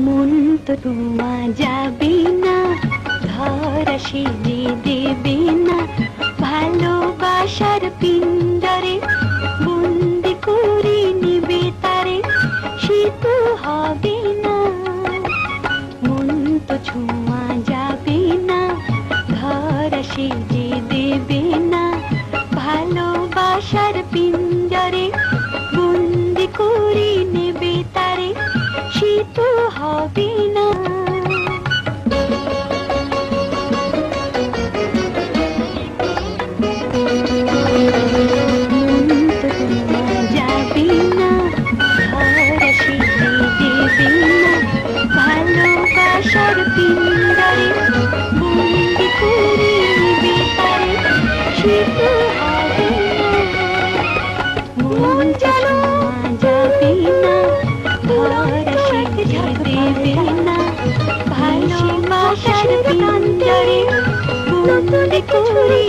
মন তো তোমা যাবে না, ধরা সেজে দেবে না, ভালোবাসার পিঞ্জরে বন্দি করে নিবে তারে, সে তো হবে না। মন তো ছোঁয়া যাবে না, ধরা সেজে দেবে না, ভালোবাসার পিঞ্জরে বন্দি করে নেবে তারে, সে তো হবে না। ভালোবাসার পিঞ্জরে বন্দি করে নিবে তারে, সে তো হবে না। মন যেন যাবে না, ধরা সেজে দেবে না, ভালোবাসার পিঞ্জরে বন্দি করে